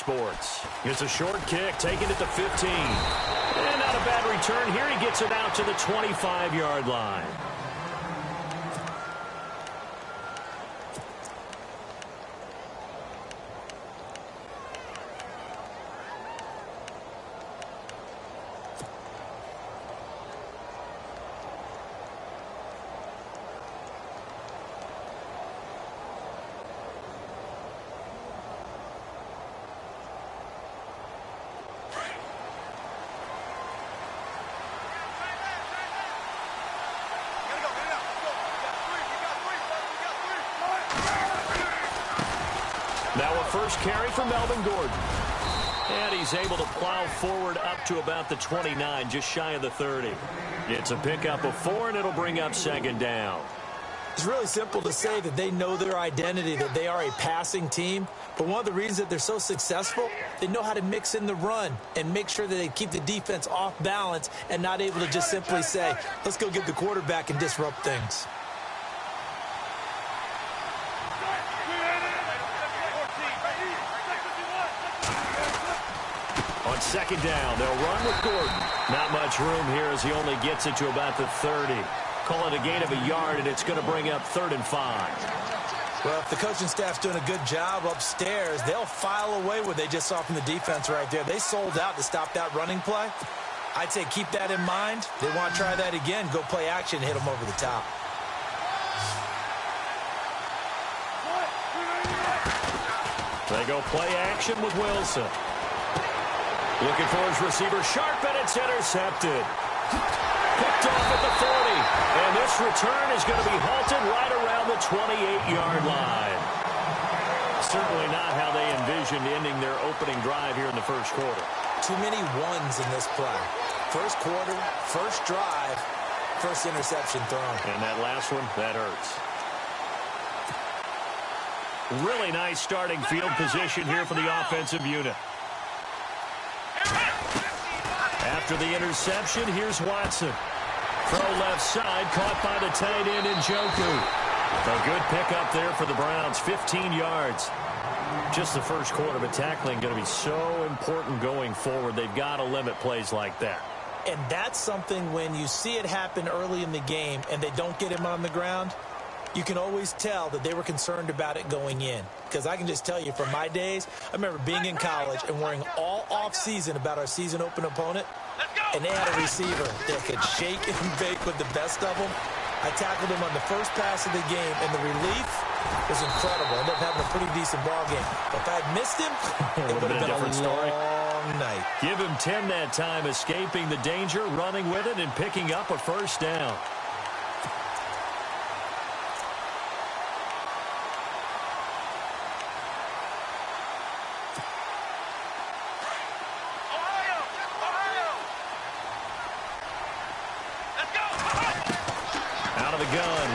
sports. It's a short kick, taking it to 15. And not a bad return here. He gets it out to the 25-yard line. Now a first carry for Melvin Gordon. And he's able to plow forward up to about the 29, just shy of the 30. It's a pickup of 4, and it'll bring up second down. It's really simple to say that they know their identity, that they are a passing team. But one of the reasons that they're so successful, they know how to mix in the run and make sure that they keep the defense off balance and not able to just simply say, let's go get the quarterback and disrupt things. On second down, they'll run with Gordon. Not much room here as he only gets it to about the 30. Call it a gain of a yard, and it's going to bring up 3rd and 5. Well, if the coaching staff's doing a good job upstairs, they'll file away what they just saw from the defense right there. They sold out to stop that running play. I'd say keep that in mind. They want to try that again, go play action, hit them over the top. They go play action with Wilson. Looking for his receiver, sharp, and it's intercepted. Picked off at the 40. And this return is going to be halted right around the 28-yard line. Certainly not how they envisioned ending their opening drive here in the first quarter. Too many ones in this play. First quarter, first drive, first interception thrown. And that last one, that hurts. Really nice starting field position here for the offensive unit. After the interception, here's Watson. Throw left side, caught by the tight end Njoku. A good pickup there for the Browns, 15 yards. Just the first quarter, but tackling going to be so important going forward. They've got to limit plays like that. And that's something when you see it happen early in the game and they don't get him on the ground, you can always tell that they were concerned about it going in. Because I can just tell you from my days, I remember being in college and worrying all off-season about our season open opponent. And they had a receiver that could shake and bake with the best of them. I tackled him on the first pass of the game, and the relief was incredible. Ended up having a pretty decent ball game. But if I had missed him, it would have been a different story. Long night. Give him 10 that time, escaping the danger, running with it, and picking up a first down.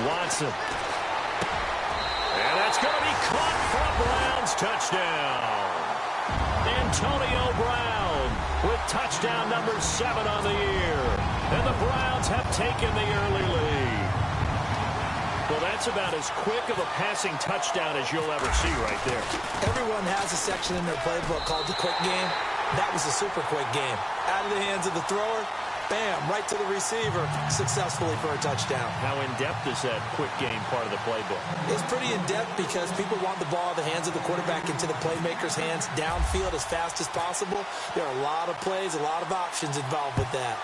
Watson. And that's going to be caught for a Browns touchdown. Antonio Brown with touchdown number 7 on the year. And the Browns have taken the early lead. Well, that's about as quick of a passing touchdown as you'll ever see right there. Everyone has a section in their playbook called the quick game. That was a super quick game. Out of the hands of the thrower, bam, right to the receiver, successfully for a touchdown. How in-depth is that quick game part of the playbook? It's pretty in-depth because people want the ball in the hands of the quarterback into the playmaker's hands downfield as fast as possible. There are a lot of plays, a lot of options involved with that.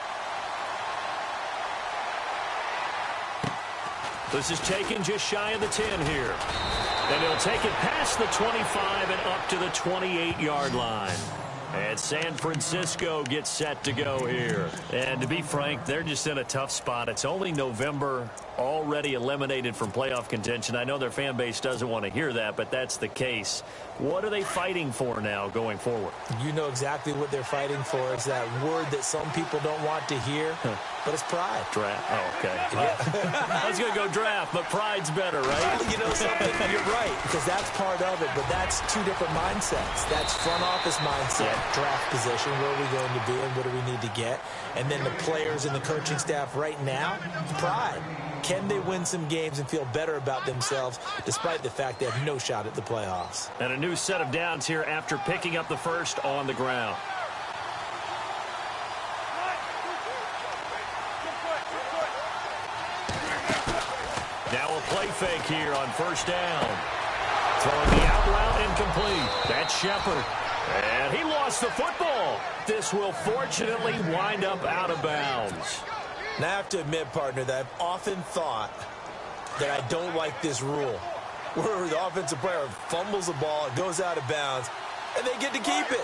This is taken just shy of the 10 here. And he'll take it past the 25 and up to the 28-yard line. And San Francisco gets set to go here. And to be frank, they're just in a tough spot. It's only November, already eliminated from playoff contention. I know their fan base doesn't want to hear that, but that's the case. What are they fighting for now going forward? You know exactly what they're fighting for. It's that word that some people don't want to hear, but it's pride. Draft. Oh, okay. I was going to go draft, but pride's better, right? You know something? You're right, because that's part of it, but that's two different mindsets. That's front office mindset, draft position, where are we going to be and what do we need to get? And then the players and the coaching staff right now, pride. Can they win some games and feel better about themselves despite the fact they have no shot at the playoffs? And a new set of downs here after picking up the first on the ground. Now a play fake here on first down. Throwing the out route incomplete. That's Shepard. And he lost the football. This will fortunately wind up out of bounds. Now, I have to admit, partner, that I've often thought that I don't like this rule, where the offensive player fumbles the ball, it goes out of bounds, and they get to keep it.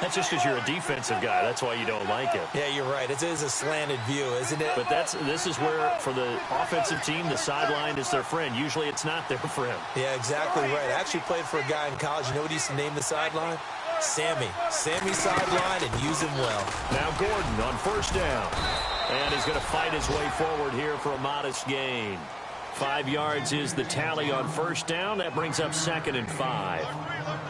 That's just because you're a defensive guy. That's why you don't like it. Yeah, you're right. It is a slanted view, isn't it? But this is where, for the offensive team, the sideline is their friend. Usually it's not their friend. Yeah, exactly right. I actually played for a guy in college. You know what he used to name the sideline? Sammy. Sammy sideline, and use him well. Now Gordon on first down. And he's going to fight his way forward here for a modest gain. 5 yards is the tally on first down. That brings up 2nd and 5.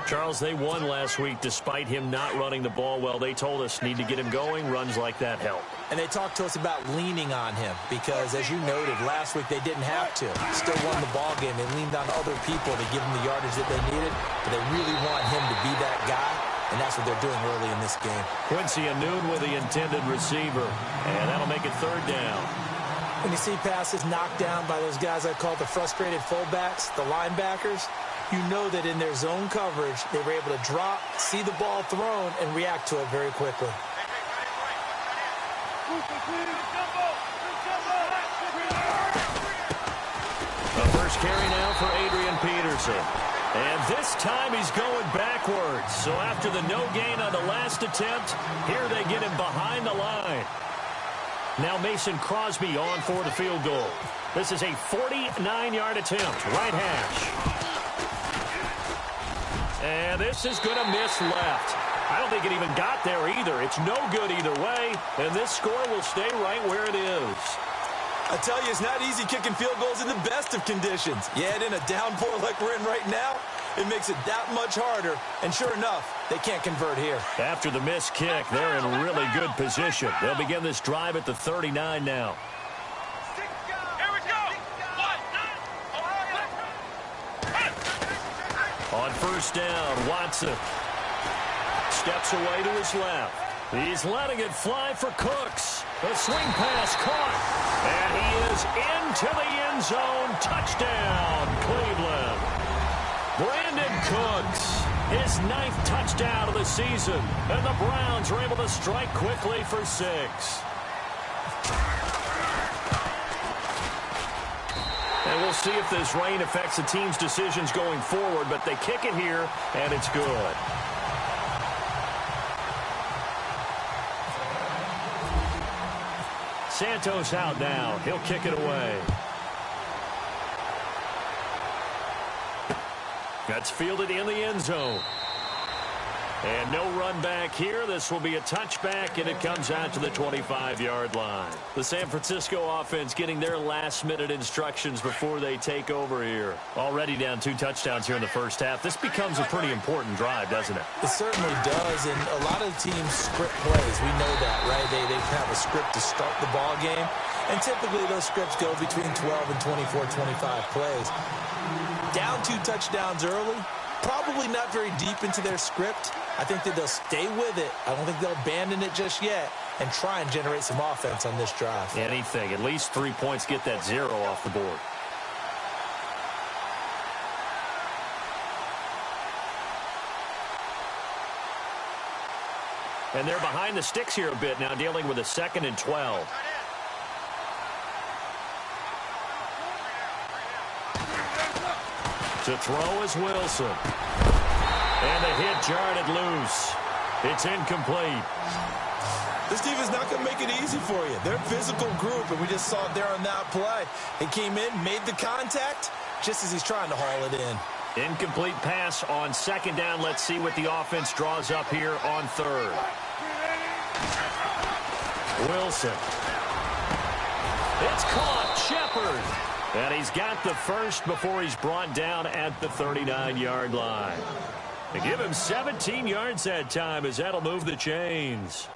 Charles, they won last week despite him not running the ball well. They told us need to get him going. Runs like that help. And they talked to us about leaning on him because, as you noted, last week they didn't have to. Still won the ball game. They leaned on other people to give him the yardage that they needed, but they really want him to be that guy, and that's what they're doing early in this game. Quincy Anoon with the intended receiver, and that'll make it 3rd down. When you see passes knocked down by those guys I call the frustrated fullbacks, the linebackers, you know that in their zone coverage, they were able to drop, see the ball thrown, and react to it very quickly. The first carry now for Adrian Peterson. And this time he's going backwards. So after the no gain on the last attempt, here they get him behind the line. Now Mason Crosby on for the field goal. This is a 49-yard attempt, right hash. And this is going to miss left. I don't think it even got there either. It's no good either way, and this score will stay right where it is. I tell you, it's not easy kicking field goals in the best of conditions. Yet in a downpour like we're in right now, it makes it that much harder. And sure enough, they can't convert here. After the missed kick, they're in really good position. They'll begin this drive at the 39 now. Here we go. On first down, Watson steps away to his left. He's letting it fly for Cooks. The swing pass caught. And he is into the end zone. Touchdown, Cleveland. Brandon Cooks, his 9th touchdown of the season. And the Browns are able to strike quickly for 6. And we'll see if this rain affects the team's decisions going forward, but they kick it here, and it's good. Santos out now. He'll kick it away. That's fielded in the end zone. And no run back here. This will be a touchback, and it comes out to the 25-yard line. The San Francisco offense getting their last-minute instructions before they take over here. Already down 2 touchdowns here in the first half. This becomes a pretty important drive, doesn't it? It certainly does, and a lot of teams script plays. We know that, right? They have a script to start the ball game, and typically those scripts go between 12 and 24, 25 plays. Down 2 touchdowns early, probably not very deep into their script. I think that they'll stay with it. I don't think they'll abandon it just yet and try and generate some offense on this drive. Anything. At least 3 points, get that 0 off the board. And they're behind the sticks here a bit now, dealing with a 2nd and 12. To throw is Wilson. And the hit jarred it loose. It's incomplete. This defense is not going to make it easy for you. They're a physical group, and we just saw it there on that play. He came in, made the contact, just as he's trying to haul it in. Incomplete pass on 2nd down. Let's see what the offense draws up here on 3rd. Wilson. It's caught. Shepard. And he's got the first before he's brought down at the 39-yard line. They give him 17 yards that time as that'll move the chains.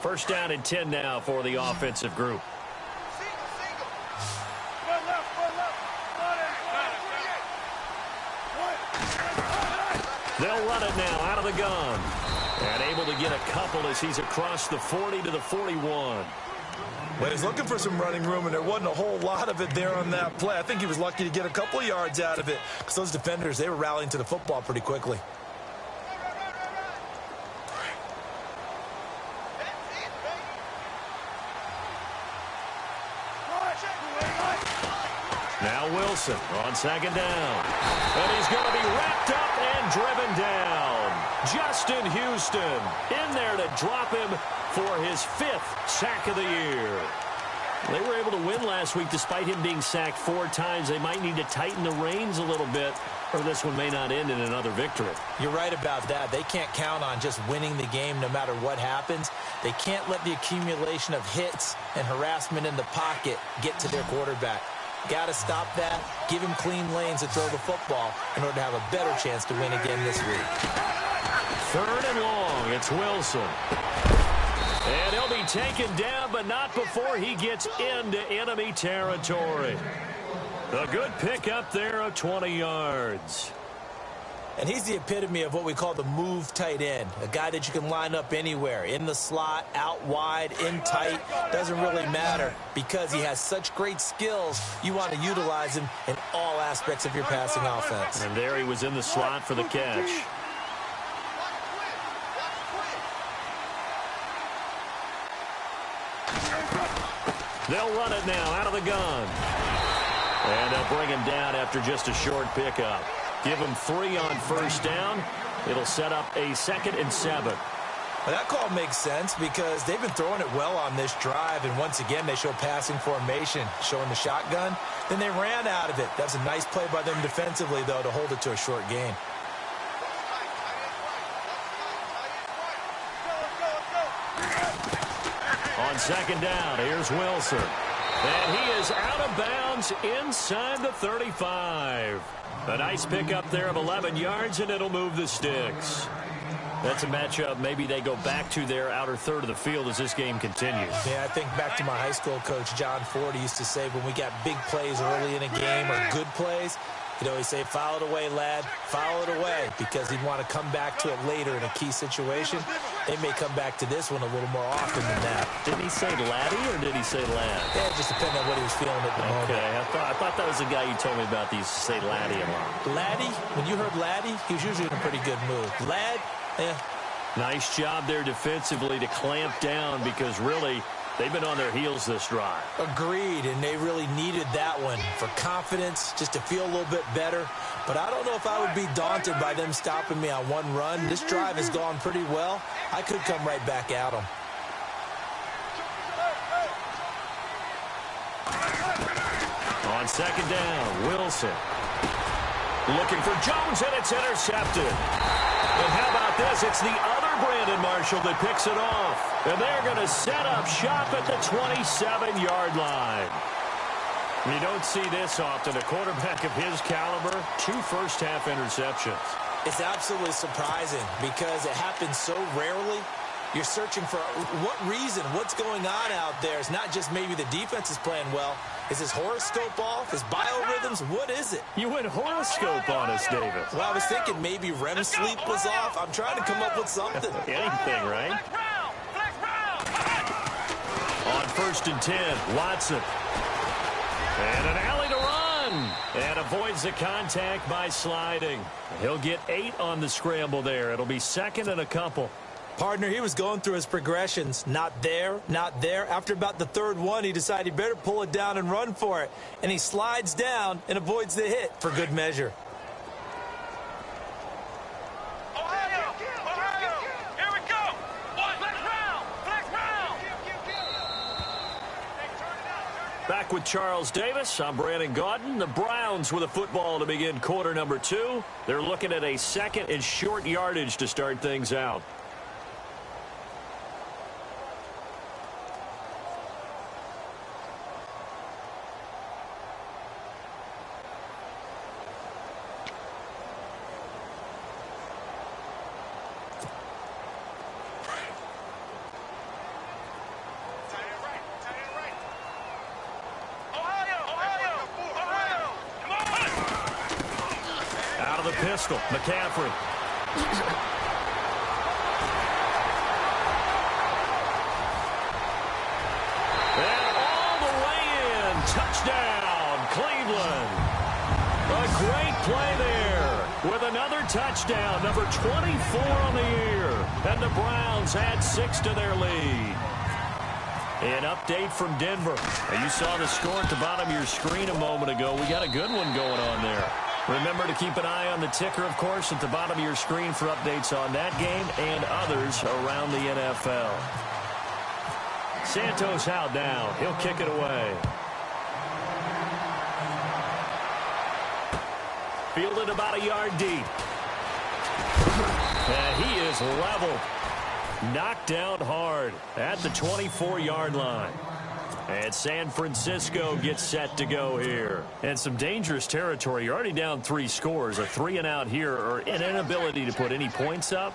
First down and 10 now for the offensive group. They'll run it now out of the gun. And able to get a couple as he's across the 40 to the 41. Well, he's looking for some running room, and there wasn't a whole lot of it there on that play. I think he was lucky to get a couple of yards out of it because those defenders, they were rallying to the football pretty quickly. Now Wilson on second down. And he's going to be wrapped up and driven down. Justin Houston in there to drop him for his 5th sack of the year. They were able to win last week despite him being sacked 4 times. They might need to tighten the reins a little bit, or this one may not end in another victory. You're right about that. They can't count on just winning the game no matter what happens. They can't let the accumulation of hits and harassment in the pocket get to their quarterback. Got to stop that, give him clean lanes to throw the football in order to have a better chance to win again this week. 3rd and long, it's Wilson. And he'll be taken down, but not before he gets into enemy territory. A good pickup there of 20 yards. And he's the epitome of what we call the move tight end, a guy that you can line up anywhere, in the slot, out wide, in tight, doesn't really matter because he has such great skills. You want to utilize him in all aspects of your passing offense. And there he was in the slot for the catch. They'll run it now out of the gun. And they'll bring him down after just a short pickup. Give him 3 on first down. It'll set up a 2nd and 7. Well, that call makes sense because they've been throwing it well on this drive, and once again they show passing formation, showing the shotgun. Then they ran out of it. That's a nice play by them defensively, though, to hold it to a short gain. On second down, here's Wilson. And he is out of bounds inside the 35. A nice pickup there of 11 yards, and it'll move the sticks. That's a matchup maybe they go back to their outer third of the field as this game continues. Yeah, I think back to my high school coach, John Ford. He used to say when we got big plays early in a game or good plays, he'd always say, foul it away, lad, foul it away, because he'd want to come back to it later in a key situation. They may come back to this one a little more often than that. Did he say laddie or did he say lad? Yeah, it just depended on what he was feeling at the moment. Okay, I thought that was the guy you told me about. These say laddie a lot. Laddie, when you heard laddie, he was usually in a pretty good mood. Lad, yeah. Nice job there defensively to clamp down because really they've been on their heels this drive. Agreed, and they really needed that one for confidence, just to feel a little bit better. But I don't know if I would be daunted by them stopping me on one run. This drive has gone pretty well. I could come right back at them. On second down, Wilson. Looking for Jones, and it's intercepted. And how about this? It's the other Brandon Marshall that picks it off. And they're going to set up shop at the 27-yard line. You don't see this often. A quarterback of his caliber, 2 first-half interceptions. It's absolutely surprising because it happens so rarely. You're searching for what reason, what's going on out there. It's not just maybe the defense is playing well. Is his horoscope off? His biorhythms? What is it? You went horoscope on us, David. Well, I was thinking maybe REM sleep was off. I'm trying to come up with something. Anything, right? On 1st and 10, Watson. And an alley to run. And avoids the contact by sliding. He'll get 8 on the scramble there. It'll be 2nd and a couple. Partner, he was going through his progressions. Not there, not there. After about the 3rd one, he decided he better pull it down and run for it. And he slides down and avoids the hit for good measure. Here we go. Flex round. Back with Charles Davis. I'm Brandon Gaudin. The Browns with a football to begin quarter number 2. They're looking at a 2nd and short yardage to start things out. the pistol. McCaffrey. And all the way in. Touchdown, Cleveland. A great play there with another touchdown, number 24 on the year. And the Browns add 6 to their lead. An update from Denver. Now, you saw the score at the bottom of your screen a moment ago. We got a good one going on there. Remember to keep an eye on the ticker, of course, at the bottom of your screen for updates on that game and others around the NFL. Santos out now. He'll kick it away. Fielded about a yard deep. And he is level. Knocked down hard at the 24-yard line. And San Francisco gets set to go here. And some dangerous territory. You're already down 3 scores. A 3-and-out here or an inability to put any points up.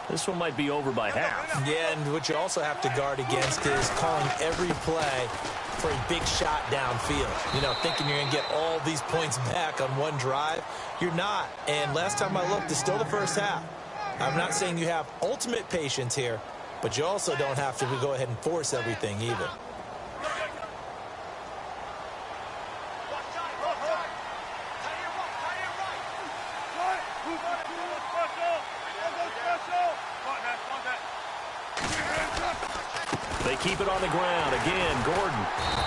This one might be over by half. Yeah, and what you also have to guard against is calling every play for a big shot downfield. You know, thinking you're going to get all these points back on one drive. You're not. And last time I looked, it's still the first half. I'm not saying you have ultimate patience here, but you also don't have to go ahead and force everything either. They keep it on the ground. Again, Gordon.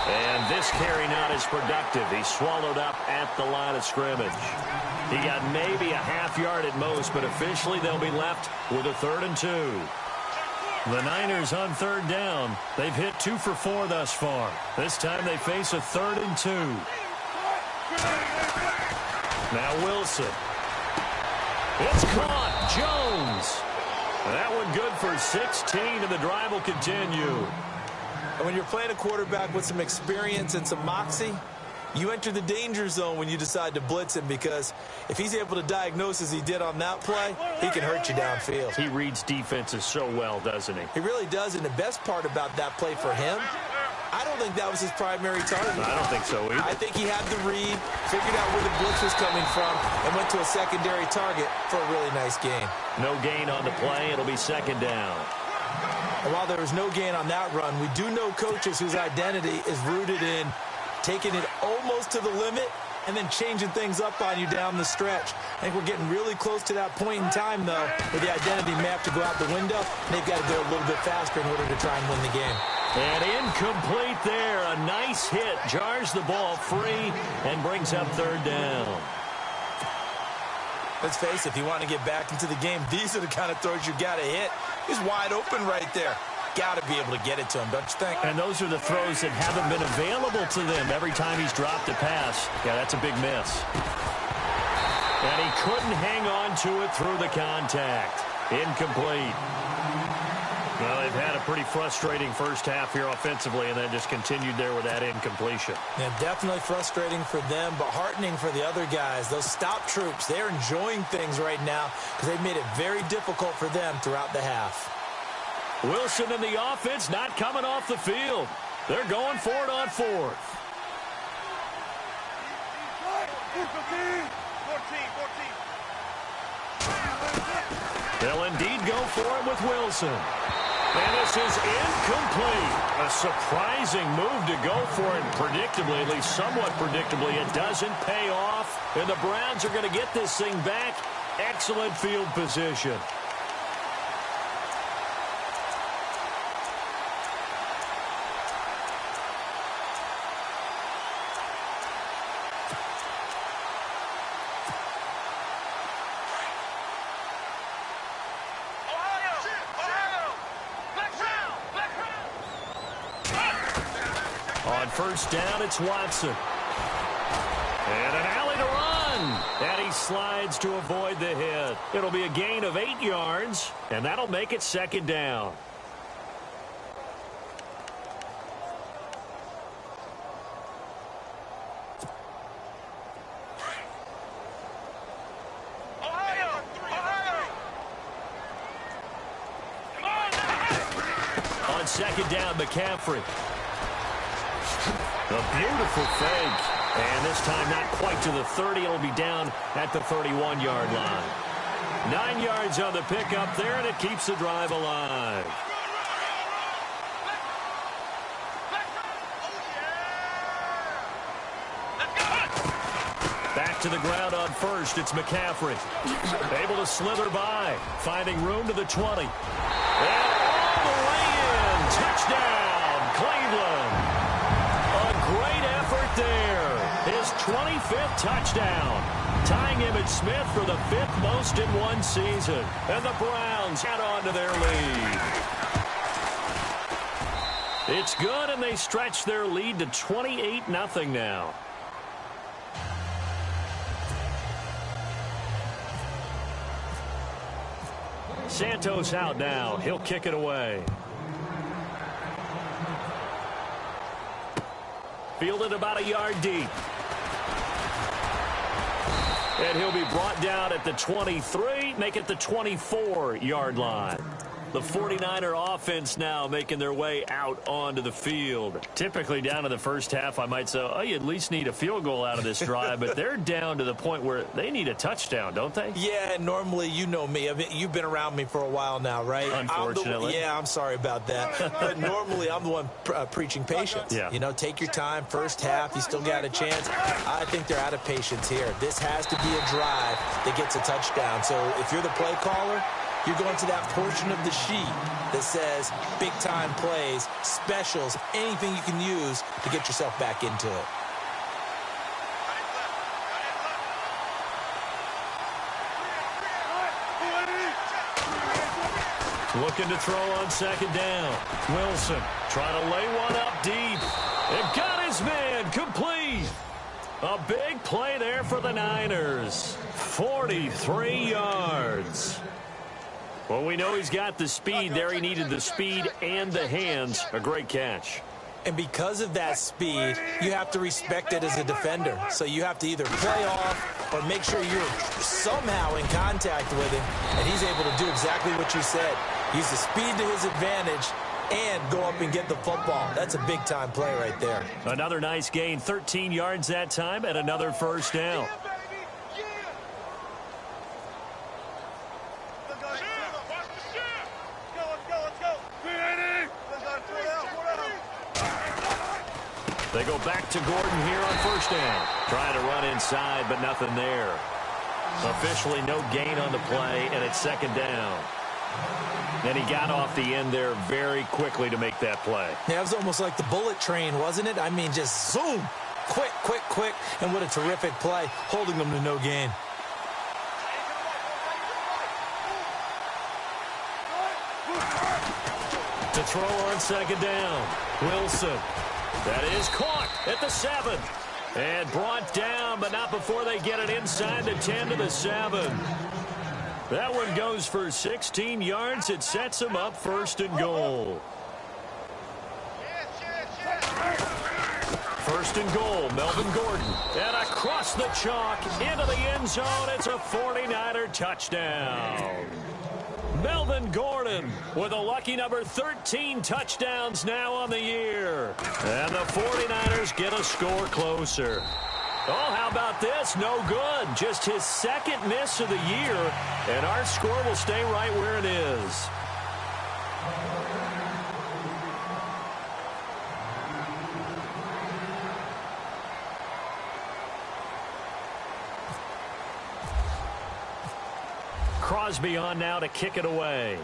And this carry not as productive. He's swallowed up at the line of scrimmage. He got maybe a half yard at most, but officially they'll be left with a 3rd and 2. The Niners on 3rd down. They've hit 2 for 4 thus far. This time they face a 3rd and 2. Now Wilson. It's caught. Jones. That one good for 16, and the drive will continue. When you're playing a quarterback with some experience and some moxie, you enter the danger zone when you decide to blitz him, because if he's able to diagnose as he did on that play, he can hurt you downfield. He reads defenses so well, doesn't he? He really does, and the best part about that play for him, I don't think that was his primary target. I don't think so either. I think he had the read, figured out where the blitz was coming from, and went to a secondary target for a really nice gain. No gain on the play. It'll be 2nd down. And while there was no gain on that run, we do know coaches whose identity is rooted in taking it almost to the limit and then changing things up on you down the stretch. I think we're getting really close to that point in time, though, where the identity map to go out the window, and they've got to go a little bit faster in order to try and win the game. And incomplete there. A nice hit. Jars the ball free and brings up 3rd down. Let's face it, if you want to get back into the game, these are the kind of throws you got to hit. He's wide open right there. Got to be able to get it to him, don't you think? And those are the throws that haven't been available to them every time he's dropped a pass. Yeah, that's a big miss. And he couldn't hang on to it through the contact. Incomplete. Well, they've had a pretty frustrating first half here offensively, and then just continued there with that incompletion. Yeah, definitely frustrating for them, but heartening for the other guys. Those stop troops, they're enjoying things right now because they've made it very difficult for them throughout the half. Wilson and the offense not coming off the field. They're going for it on 4th. 14. They'll indeed go for it with Wilson. And this is incomplete. A surprising move to go for it predictably, at least somewhat predictably. It doesn't pay off, and the Browns are going to get this thing back. Excellent field position. On 1st down, it's Watson. And an alley to run. And he slides to avoid the hit. It'll be a gain of 8 yards, and that'll make it 2nd down. On 2nd down, McCaffrey. A beautiful fake. And this time not quite to the 30. It'll be down at the 31-yard line. 9 yards on the pickup there, and it keeps the drive alive. Back to the ground on first. It's McCaffrey. Able to slither by. Finding room to the 20. And all the way in. Touchdown, Cleveland. A great effort there. His 25th touchdown. Tying Emmitt Smith for the 5th most in one season. And the Browns add on to their lead. It's good, and they stretch their lead to 28-0 now. Santos out now. He'll kick it away. Fielded about a yard deep. And he'll be brought down at the 23, make it the 24-yard line. The 49er offense now making their way out onto the field. Typically down in the first half, I might say, oh, you at least need a field goal out of this drive. But they're down to the point where they need a touchdown, don't they? Yeah, normally, you know me. I mean, you've been around me for a while now, right? Unfortunately. I'm sorry about that. But normally, I'm the one preaching patience. Yeah. You know, take your time. First half, you still got a chance. I think they're out of patience here. This has to be a drive that gets a touchdown. So if you're the play caller, you're going to that portion of the sheet that says big-time plays, specials, anything you can use to get yourself back into it. Looking to throw on second down. Wilson trying to lay one up deep. It got his man complete. A big play there for the Niners. 43 yards. Well, we know he's got the speed there. He needed the speed and the hands. A great catch. And because of that speed, you have to respect it as a defender. So you have to either play off or make sure you're somehow in contact with him. And he's able to do exactly what you said. Use the speed to his advantage and go up and get the football. That's a big-time play right there. Another nice gain. 13 yards that time and another first down. They go back to Gordon here on first down. Trying to run inside, but nothing there. Officially no gain on the play, and it's second down. And he got off the end there very quickly to make that play. Yeah, it was almost like the bullet train, wasn't it? I mean, just zoom. Quick, quick, quick. And what a terrific play, holding them to no gain. To throw on second down. Wilson. That is caught at the 7. And brought down, but not before they get it inside the 10 to the 7. That one goes for 16 yards. It sets them up first and goal. First and goal, Melvin Gordon. And across the chalk into the end zone. It's a 49er touchdown. Melvin Gordon with a lucky number 13 touchdowns now on the year. And the 49ers get a score closer. Oh, how about this? No good. Just his second miss of the year. And our score will stay right where it is. Crosby on now to kick it away.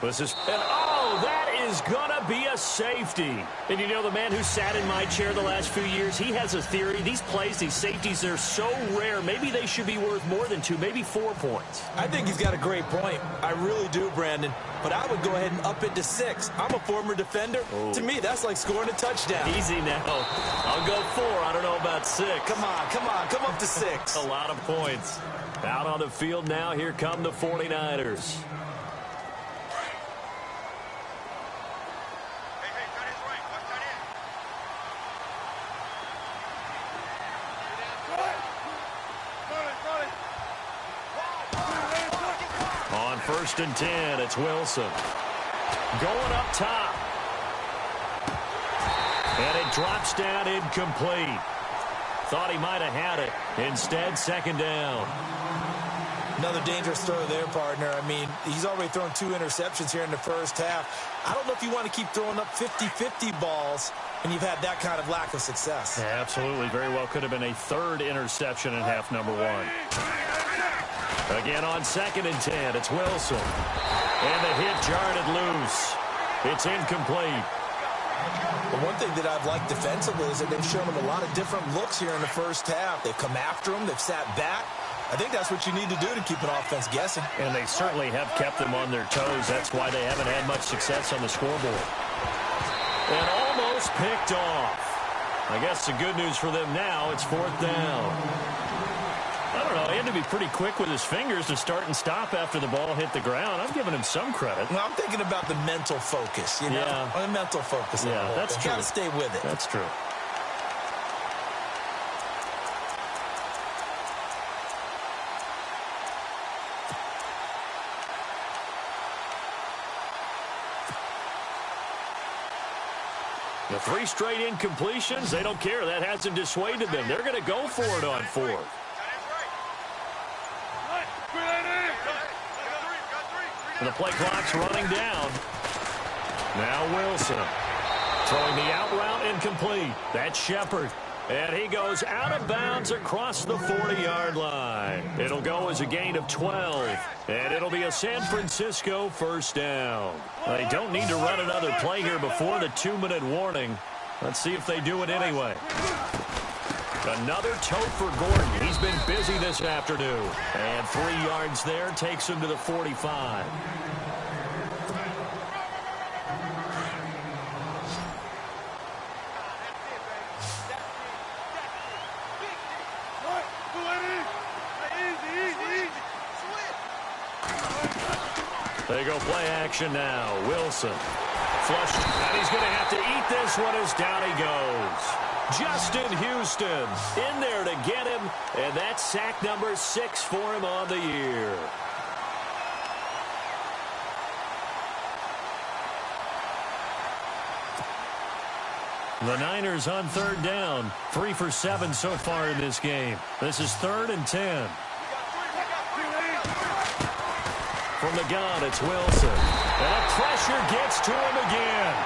This is, and oh, that is going to be a safety. And you know, the man who sat in my chair the last few years, he has a theory. These plays, these safeties, they're so rare. Maybe they should be worth more than 2, maybe 4 points. I think he's got a great point. I really do, Brandon. But I would go ahead and up it to 6. I'm a former defender. Oh. To me, that's like scoring a touchdown. Easy now. I'll go 4. I don't know about 6. Come on, come on. Come up to 6. A lot of points. Out on the field now, here come the 49ers. First and 10, it's Wilson. Going up top. And it drops down incomplete. Thought he might have had it. Instead, second down. Another dangerous throw there, partner. I mean, he's already thrown 2 interceptions here in the first half. I don't know if you want to keep throwing up 50-50 balls when you've had that kind of lack of success. Yeah, absolutely. Very well could have been a 3rd interception in half number 1. Again on 2nd and 10. It's Wilson. And the hit jarred it loose. It's incomplete. But one thing that I've liked defensively is that they've shown him a lot of different looks here in the first half. They've come after him. They've sat back. I think that's what you need to do to keep an offense guessing. And they certainly have kept them on their toes. That's why they haven't had much success on the scoreboard. And almost picked off. I guess the good news for them now, it's 4th down. I don't know. He had to be pretty quick with his fingers to start and stop after the ball hit the ground. I'm giving him some credit. Well, I'm thinking about the mental focus, you know? Yeah. The mental focus. Yeah, that's true. You got to stay with it. That's true. The 3 straight incompletions, they don't care. That hasn't dissuaded them. They're going to go for it on 4th. The play clock's running down. Now Wilson. Throwing the out route incomplete. That's Shepard. And he goes out of bounds across the 40-yard line. It'll go as a gain of 12. And it'll be a San Francisco first down. They don't need to run another play here before the 2-minute warning. Let's see if they do it anyway. Another tote for Gordon. He's been busy this afternoon. And 3 yards there takes him to the 45. They go play action now. Wilson. Flushed. And he's going to have to eat this one as down he goes. Justin Houston in there to get him. And that's sack number 6 for him on the year. The Niners on 3rd down. 3 for 7 so far in this game. This is 3rd and 10. From the gun, it's Wilson. And the pressure gets to him again.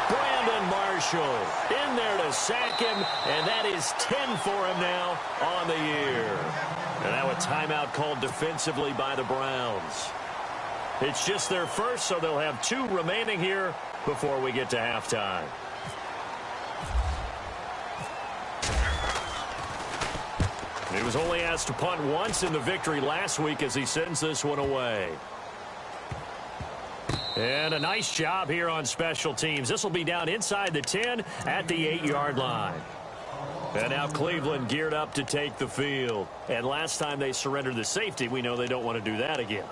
Brandon Marshall in there to sack him, and that is 10 for him now on the year. And now a timeout called defensively by the Browns. It's just their first, so they'll have 2 remaining here before we get to halftime. He was only asked to punt once in the victory last week as he sends this one away. And a nice job here on special teams. This will be down inside the 10 at the 8-yard line. And now Cleveland geared up to take the field. And last time they surrendered the safety, we know they don't want to do that again.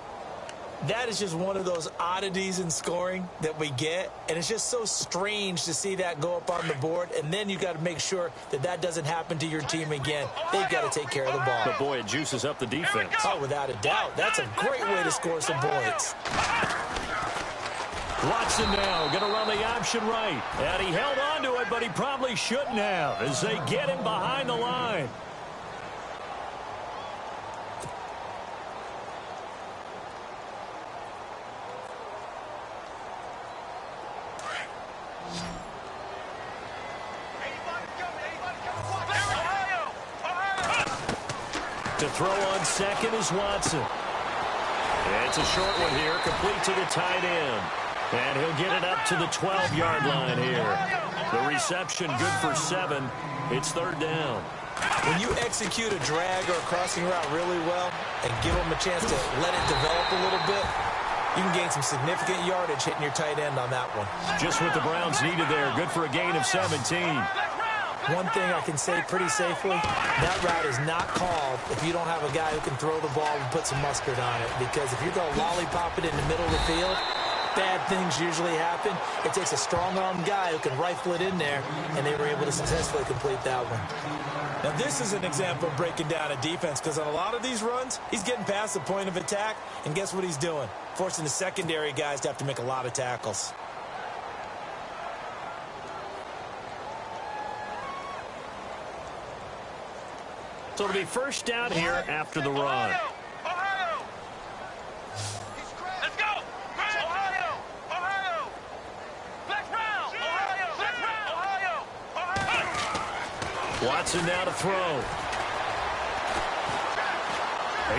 That is just one of those oddities in scoring that we get. And it's just so strange to see that go up on the board. And then you got to make sure that that doesn't happen to your team again. They've got to take care of the ball. But, boy, it juices up the defense. Oh, without a doubt. That's a great way to score some points. Watson now going to run the option right. And he held on to it, but he probably shouldn't have as they get him behind the line. To throw on second is Watson. It's a short one here, complete to the tight end. And he'll get it up to the 12-yard line here. The reception good for 7. It's 3rd down. When you execute a drag or a crossing route really well and give them a chance to let it develop a little bit, you can gain some significant yardage hitting your tight end on that one. Just what the Browns needed there. Good for a gain of 17. One thing I can say pretty safely, that route is not called if you don't have a guy who can throw the ball and put some mustard on it. Because if you're going to lollipop it in the middle of the field, bad things usually happen. It takes a strong-armed guy who can rifle it in there, and they were able to successfully complete that one. Now, this is an example of breaking down a defense, because on a lot of these runs, he's getting past the point of attack, and guess what he's doing? Forcing the secondary guys to have to make a lot of tackles. So it'll be first down here after the run. Watson now to throw.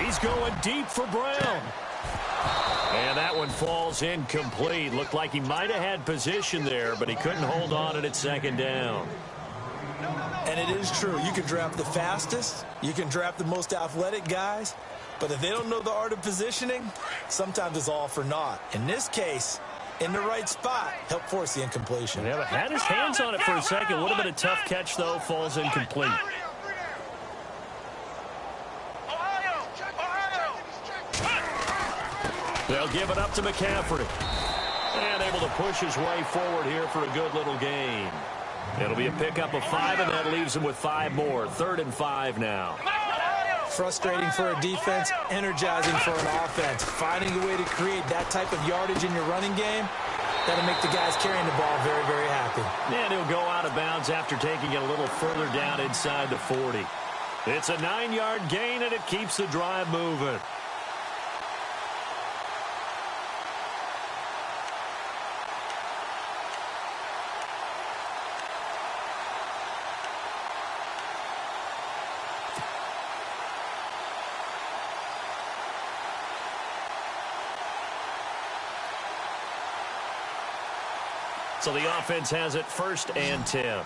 He's going deep for Brown. And that one falls incomplete. Looked like he might have had position there, but he couldn't hold on at second down. And it is true. You can draft the fastest. You can draft the most athletic guys. But if they don't know the art of positioning, sometimes it's all for naught. In this case, in the right spot, helped force the incompletion. Yeah, but had his hands on it for a second. Would have been a tough catch, though. Falls incomplete. They'll give it up to McCaffrey. And able to push his way forward here for a good little gain. It'll be a pickup of 5, and that leaves him with 5 more. 3rd and 5 now. Frustrating for a defense, energizing for an offense. Finding a way to create that type of yardage in your running game, that'll make the guys carrying the ball very, very happy. And he'll go out of bounds after taking it a little further down inside the 40. It's a 9-yard gain, and it keeps the drive moving. So the offense has it 1st and 10.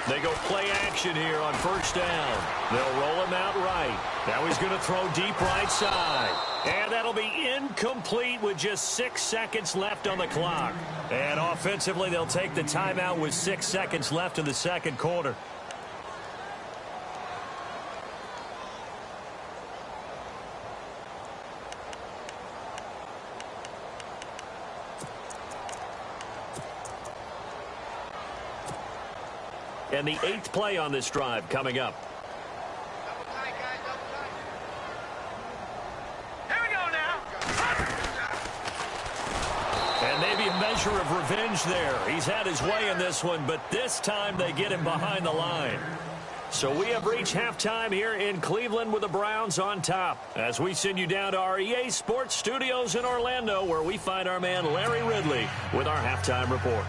They go play action here on 1st down. They'll roll him out right. Now he's going to throw deep right side. And that'll be incomplete with just 6 seconds left on the clock. And offensively, they'll take the timeout with 6 seconds left in the second quarter. And the 8th play on this drive coming up. Here we go now. And maybe a measure of revenge there. He's had his way in this one, but this time they get him behind the line. So we have reached halftime here in Cleveland with the Browns on top. As we send you down to our EA Sports Studios in Orlando, where we find our man Larry Ridley with our halftime report.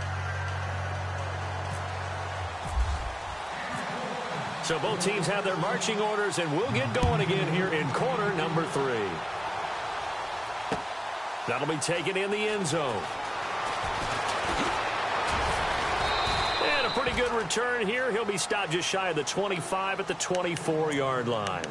So both teams have their marching orders, and we'll get going again here in quarter number 3. That'll be taken in the end zone. And a pretty good return here. He'll be stopped just shy of the 25 at the 24-yard line.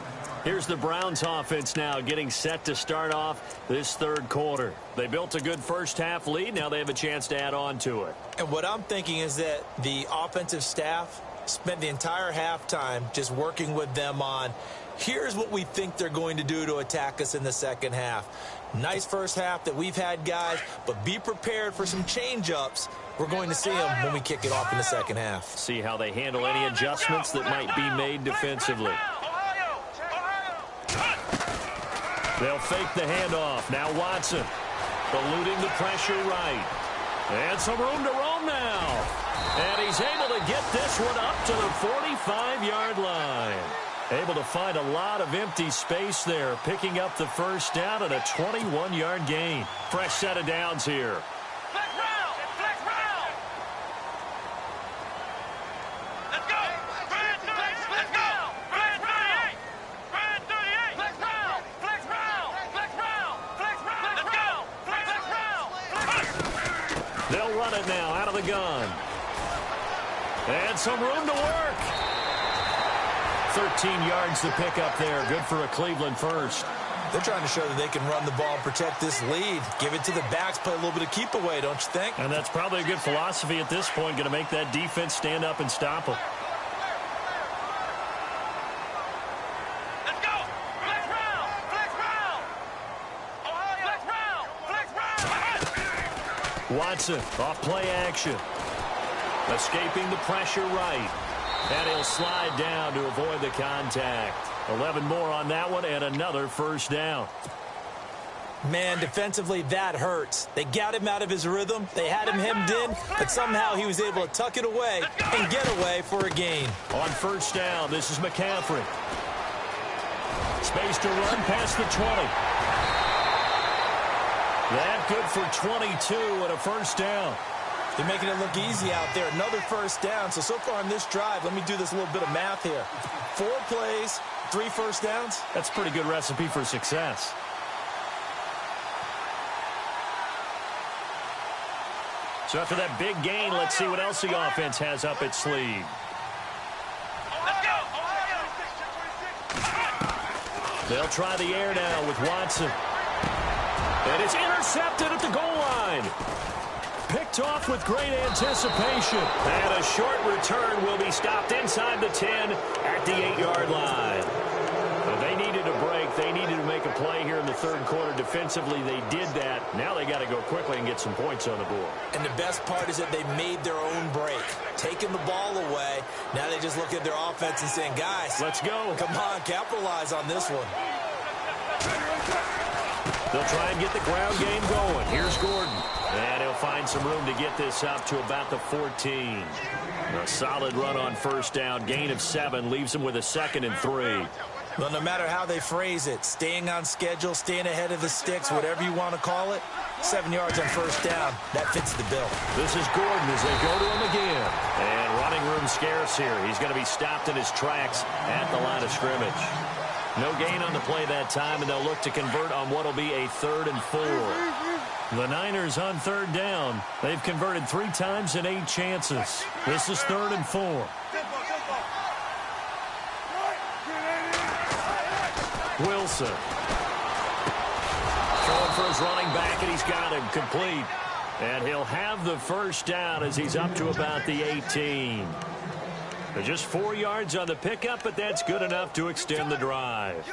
Here's the Browns offense now getting set to start off this 3rd quarter. They built a good first-half lead. Now they have a chance to add on to it. And what I'm thinking is that the offensive staff spent the entire halftime just working with them on, here's what we think they're going to do to attack us in the second half. Nice first half that we've had, guys, but be prepared for some change-ups. We're going to see them when we kick it off in the second half. See how they handle any adjustments that might be made defensively. They'll fake the handoff. Now Watson eluding the pressure right. And some room to roam now. And he's able to get this one up to the 45-yard line. Able to find a lot of empty space there, picking up the first down and a 21-yard gain. Fresh set of downs here. Flex round. Flex round. Let's go. Brand 38. Let's go. Brand 38. Brand 38. Flex round. Flex round. Flex round. Flex round. Let's go. Flex round. Flex. They'll run it now out of the gun. And some room to work. 13 yards to pick up there. Good for a Cleveland first. They're trying to show that they can run the ball and protect this lead. Give it to the backs, play a little bit of keep away, don't you think? And that's probably a good philosophy at this point. Going to make that defense stand up and stop them. Let's go. Flex round. Flex round. Watson off play action. Escaping the pressure right. And he'll slide down to avoid the contact. 11 more on that one and another first down. Man, defensively, that hurts. They got him out of his rhythm. They had him hemmed in, but somehow he was able to tuck it away and get away for a gain. On first down, this is McCaffrey. Space to run past the 20. That good for 22 and a first down. They're making it look easy out there. Another first down. So far on this drive, let me do this little bit of math here. 4 plays, 3 first downs. That's a pretty good recipe for success. So after that big gain, let's see what else the offense has up its sleeve. They'll try the air now with Watson. And it's intercepted at the goal line. Picked off with great anticipation. And a short return will be stopped inside the 10 at the 8-yard line. But they needed a break. They needed to make a play here in the third quarter. Defensively, they did that. Now they got to go quickly and get some points on the board. And the best part is that they made their own break. Taking the ball away. Now they just look at their offense and saying, guys, let's go. Come on, capitalize on this one. They'll try and get the ground game going. Here's Gordon. And he'll find some room to get this up to about the 14. A solid run on first down. Gain of 7 leaves him with a 2nd and 3. Well, no matter how they phrase it, staying on schedule, staying ahead of the sticks, whatever you want to call it, 7 yards on first down, that fits the bill. This is Gordon as they go to him again. And running room scarce here. He's going to be stopped in his tracks at the line of scrimmage. No gain on the play that time, and they'll look to convert on what will be a 3rd and 4. The Niners on 3rd down. They've converted 3 times in 8 chances. This is 3rd and 4. Wilson. Throwing for his running back, and he's got him complete. And he'll have the first down as he's up to about the 18. Just 4 yards on the pickup, but that's good enough to extend the drive.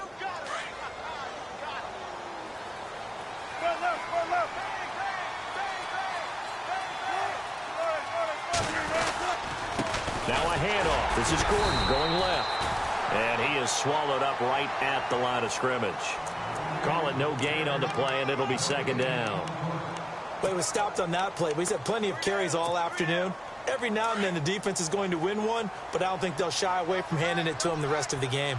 Now a handoff. This is Gordon going left. And he is swallowed up right at the line of scrimmage. Call it no gain on the play, and it'll be 2nd down. Well, he was stopped on that play, but he's had plenty of carries all afternoon. Every now and then the defense is going to win one, but I don't think they'll shy away from handing it to him the rest of the game.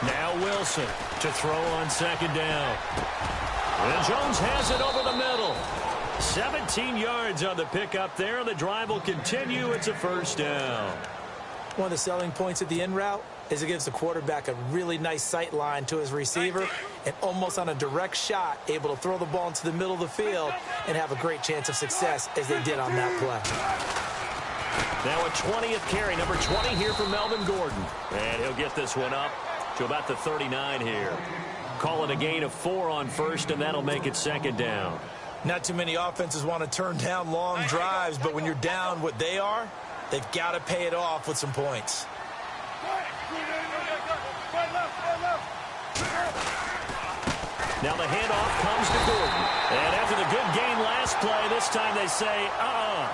Now Wilson to throw on 2nd down. And Jones has it over the middle. 17 yards on the pickup there. The drive will continue. It's a first down. One of the selling points of the in route is it gives the quarterback a really nice sight line to his receiver and almost on a direct shot able to throw the ball into the middle of the field and have a great chance of success as they did on that play. Now a 20th carry, number 20 here for Melvin Gordon. And he'll get this one up to about the 39 here. Call it a gain of 4 on first, and that'll make it 2nd down. Not too many offenses want to turn down long drives, but when you're down what they are, they've got to pay it off with some points. Now the handoff comes to Gordon. And after the good gain last play, this time they say,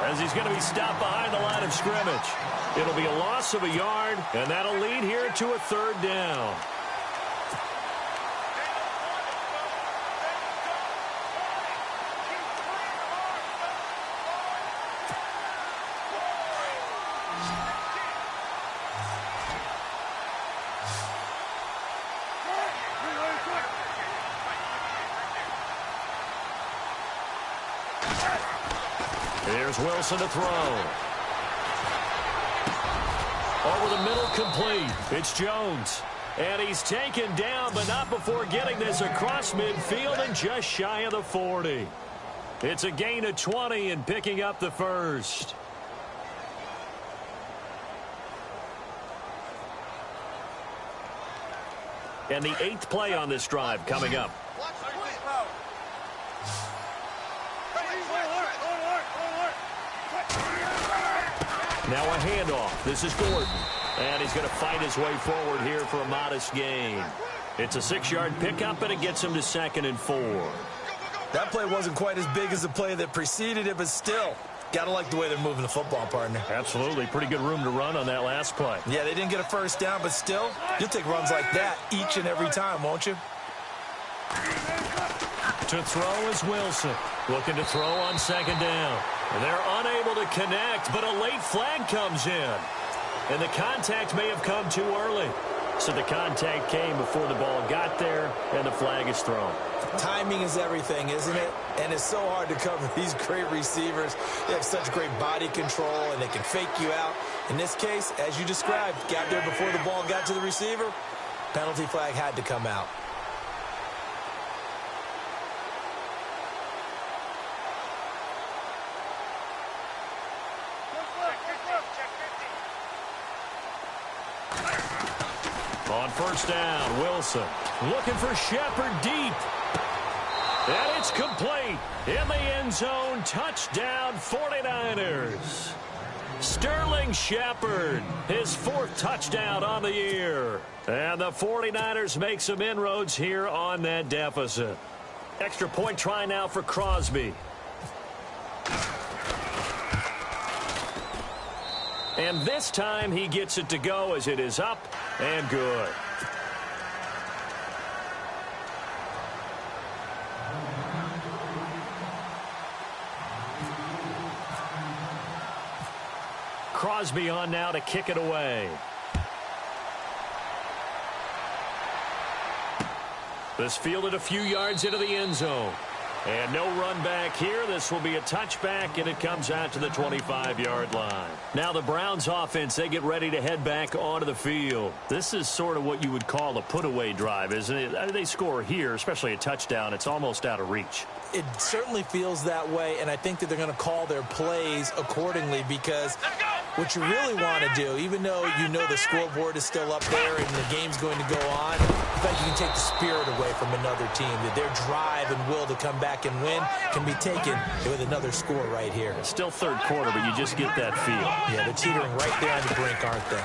as he's going to be stopped behind the line of scrimmage. It'll be a loss of a yard, and that'll lead here to a 3rd down. Here's Wilson to throw. Over the middle, complete. It's Jones. And he's taken down, but not before getting this across midfield and just shy of the 40. It's a gain of 20 and picking up the first. And the 8th play on this drive coming up. Now a handoff. This is Gordon. And he's going to fight his way forward here for a modest gain. It's a 6-yard pickup, and it gets him to 2nd and 4. That play wasn't quite as big as the play that preceded it, but still, got to like the way they're moving the football, partner. Absolutely. Pretty good room to run on that last play. Yeah, they didn't get a first down, but still, you'll take runs like that each and every time, won't you? To throw is Wilson. Looking to throw on 2nd down. And they're unable to connect, but a late flag comes in. And the contact may have come too early. So the contact came before the ball got there, and the flag is thrown. Timing is everything, isn't it? And it's so hard to cover these great receivers. They have such great body control, and they can fake you out. In this case, as you described, got there before the ball got to the receiver. Penalty flag had to come out. On 1st down, Wilson looking for Shepard deep. And it's complete in the end zone. Touchdown, 49ers. Sterling Shepard, his 4th touchdown on the year. And the 49ers make some inroads here on that deficit. Extra point try now for Crosby. And this time he gets it to go as it is up and good. Crosby on now to kick it away. This fielded a few yards into the end zone. And no run back here. This will be a touchback, and it comes out to the 25-yard line. Now the Browns offense, they get ready to head back onto the field. This is sort of what you would call a put-away drive, isn't it? They score here, especially a touchdown. It's almost out of reach. It certainly feels that way, and I think that they're going to call their plays accordingly because what you really want to do, even though you know the scoreboard is still up there and the game's going to go on, I think you can take the spirit away from another team, that their drive and will to come back and win can be taken with another score right here. It's still 3rd quarter, but you just get that feel. Yeah, they're teetering right there on the brink, aren't they?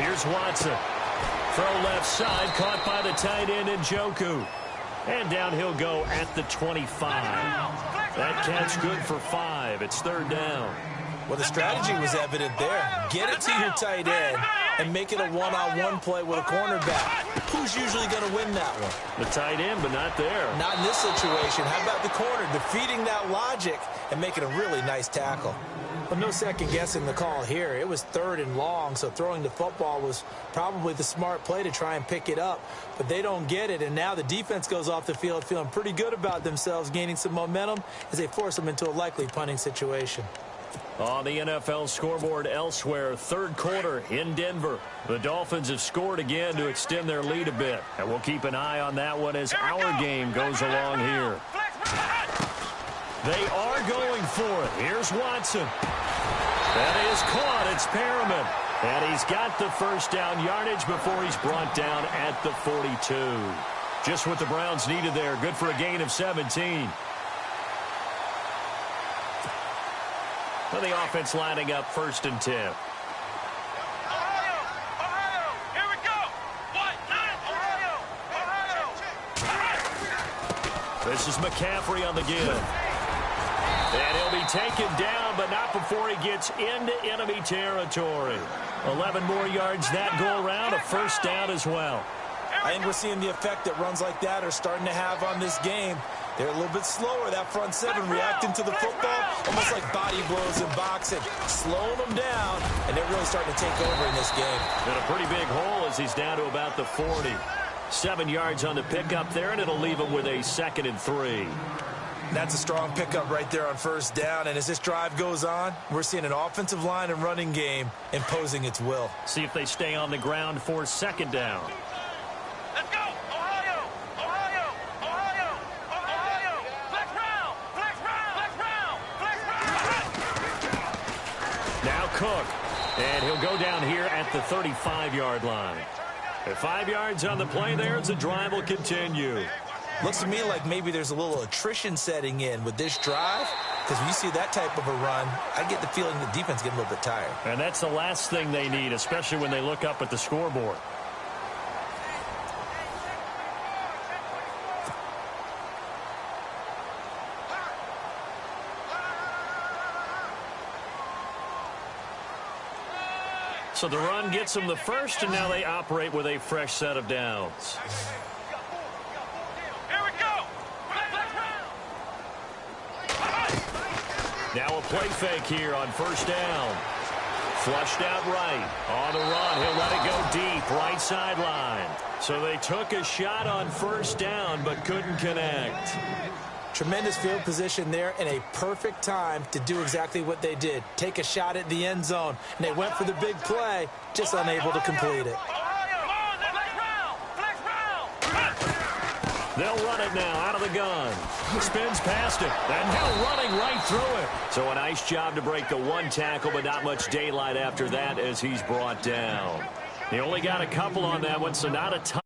Here's Watson. Throw left side, caught by the tight end Njoku. And down he'll go at the 25. That catch good for 5. It's 3rd down. Well, the strategy was evident there. Get it to your tight end and make it a one-on-one play with a cornerback. Who's usually going to win that one? The tight end, but not there. Not in this situation. How about the corner defeating that logic and making a really nice tackle? Well, no second-guessing the call here. It was 3rd and long, so throwing the football was probably the smart play to try and pick it up. But they don't get it, and now the defense goes off the field feeling pretty good about themselves, gaining some momentum as they force them into a likely punting situation. On the NFL scoreboard elsewhere, 3rd quarter in Denver. The Dolphins have scored again to extend their lead a bit. And we'll keep an eye on that one as our game goes along here. They are going for it. Here's Watson. That is caught. It's Perriman. And he's got the 1st down yardage before he's brought down at the 42. Just what the Browns needed there. Good for a gain of 17. Well, the offense lining up 1st and 10. Ohio! Here we go! Ohio! This is McCaffrey on the give. And he'll be taken down, but not before he gets into enemy territory. 11 more yards that go around, a 1st down as well. I think we're seeing the effect that runs like that are starting to have on this game. They're a little bit slower, that front 7, reacting to the football, almost like body blows in boxing, slowing them down, and they're really starting to take over in this game. And a pretty big hole as he's down to about the 40. 7 yards on the pickup there, and it'll leave him with a 2nd and 3. That's a strong pickup right there on 1st down, and as this drive goes on, we're seeing an offensive line and running game imposing its will. See if they stay on the ground for 2nd down. Let's go! Ohio! Ohio! Ohio! Ohio! Flex round! Flex round! Flex round! Flex round! Now Cook, and he'll go down here at the 35-yard line. At 5 yards on the play there, the drive will continue. Looks to me like maybe there's a little attrition setting in with this drive. because when you see that type of a run, I get the feeling the defense getting a little bit tired. And that's the last thing they need, especially when they look up at the scoreboard. So the run gets them the first, and now they operate with a fresh set of downs. Here we go. Now a play fake here on first down. Flushed out right. On the run, he'll let it go deep, right sideline. So they took a shot on first down, but couldn't connect. Tremendous field position there and a perfect time to do exactly what they did. Take a shot at the end zone. And they went for the big play, just unable to complete it. They'll run it now out of the gun. Spins past it, and now running right through it. So a nice job to break the one tackle, but not much daylight after that as he's brought down. He only got a couple on that one, so not a ton.